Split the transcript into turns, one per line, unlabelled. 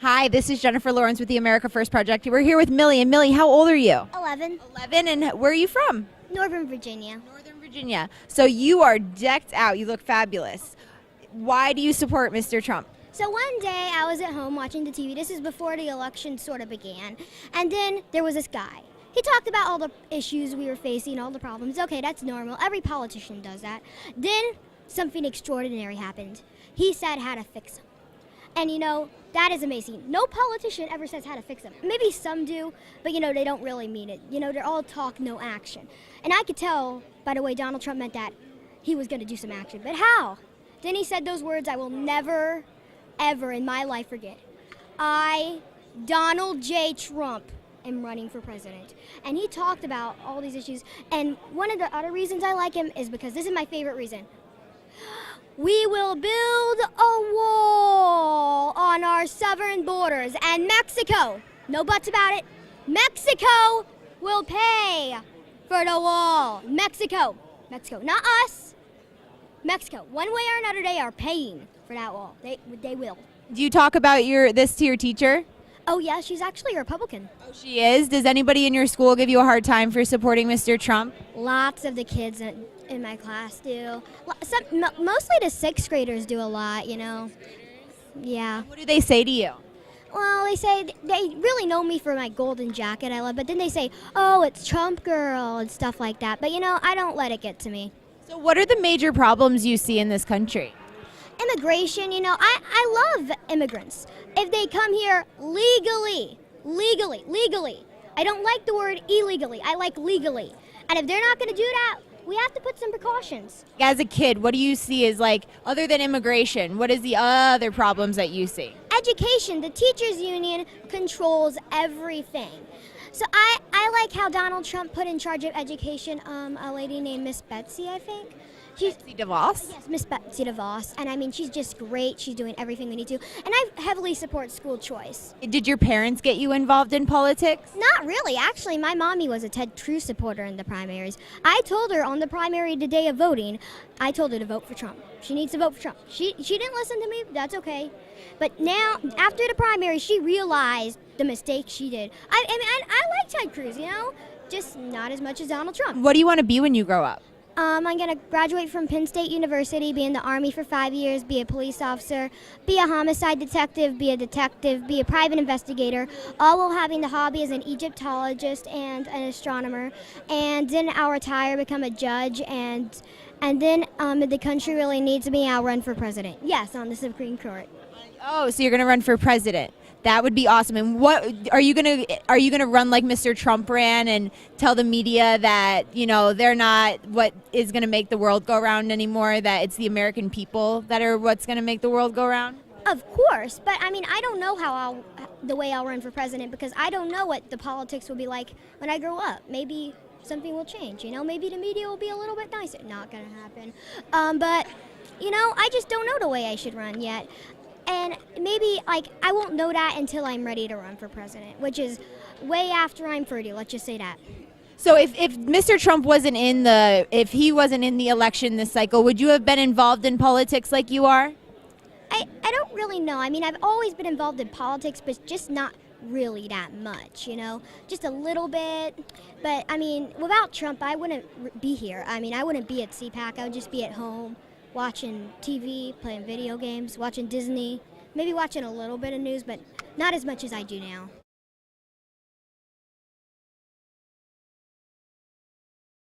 Hi, this is Jennifer Lawrence with the America First Project. We're here with Millie. And Millie, how old are you?
11.
11, and where are you from?
Northern Virginia.
Northern Virginia. So you are decked out. You look fabulous. Why do you support Mr. Trump?
So one day I was at home watching the TV. This is before the election sort of began. And then there was this guy. He talked about all the issues we were facing, all the problems. Okay, that's normal. Every politician does that. Then something extraordinary happened. He said how to fix them. And that is amazing. No politician ever says how to fix them. Maybe some do, but they don't really mean it. They're all talk, no action. And I could tell by the way Donald Trump meant that he was going to do some action. But how? Then he said those words I will never, ever in my life forget. I, Donald J. Trump, am running for president. And he talked about all these issues. And one of the other reasons I like him is because this is my favorite reason. We will build a wall on our southern borders, and Mexico, no buts about it, Mexico will pay for the wall. Mexico, not us. Mexico, one way or another, they are paying for that wall. They will.
Do you talk about this to your teacher?
Oh yeah, she's actually a Republican.
Oh, she is? Does anybody in your school give you a hard time for supporting Mr. Trump?
Lots of the kids in my class do. Mostly the sixth graders do a lot, Yeah.
What do they say to you?
Well, they say they really know me for my golden jacket I love, but then they say, oh, it's Trump girl and stuff like that. But, I don't let it get to me.
So what are the major problems you see in this country?
Immigration, I love immigrants. If they come here legally. I don't like the word illegally. I like legally. And if they're not going to do that, we have to put some precautions.
As a kid, what do you see as other than immigration, what is the other problems that you see?
Education. The teachers union controls everything. So I like how Donald Trump put in charge of education a lady named Miss Betsy, I think.
Betsy DeVos?
Yes, Miss Betsy DeVos. And she's just great. She's doing everything we need to. And I heavily support school choice.
Did your parents get you involved in politics?
Not really. Actually, my mommy was a Ted Cruz supporter in the primaries. I told her on the primary the day of voting, I told her to vote for Trump. She needs to vote for Trump. She didn't listen to me. That's okay. But now, after the primary, she realized the mistake she did. I like Ted Cruz, just not as much as Donald Trump.
What do you want to be when you grow up?
I'm going to graduate from Penn State University, be in the Army for 5 years, be a police officer, be a homicide detective, be a private investigator, all while having the hobby as an Egyptologist and an astronomer. And then I'll retire, become a judge, and then if the country really needs me, I'll run for president. Yes, on the Supreme Court.
Oh, so you're going to run for president. That would be awesome. And what are you gonna run like Mr. Trump ran and tell the media that they're not what is gonna make the world go round anymore? That it's the American people that are what's gonna make the world go round?
Of course, but I don't know the way I'll run for president because I don't know what the politics will be like when I grow up. Maybe something will change. Maybe the media will be a little bit nicer. Not gonna happen. But I just don't know the way I should run yet. And maybe, I won't know that until I'm ready to run for president, which is way after I'm 30, let's just say that.
So if Mr. Trump wasn't if he wasn't in the election this cycle, would you have been involved in politics like you are?
I don't really know. I've always been involved in politics, but just not really that much, just a little bit. But, without Trump, I wouldn't be here. I wouldn't be at CPAC. I would just be at home, watching TV, playing video games, watching Disney, maybe watching a little bit of news, but not as much as I do now.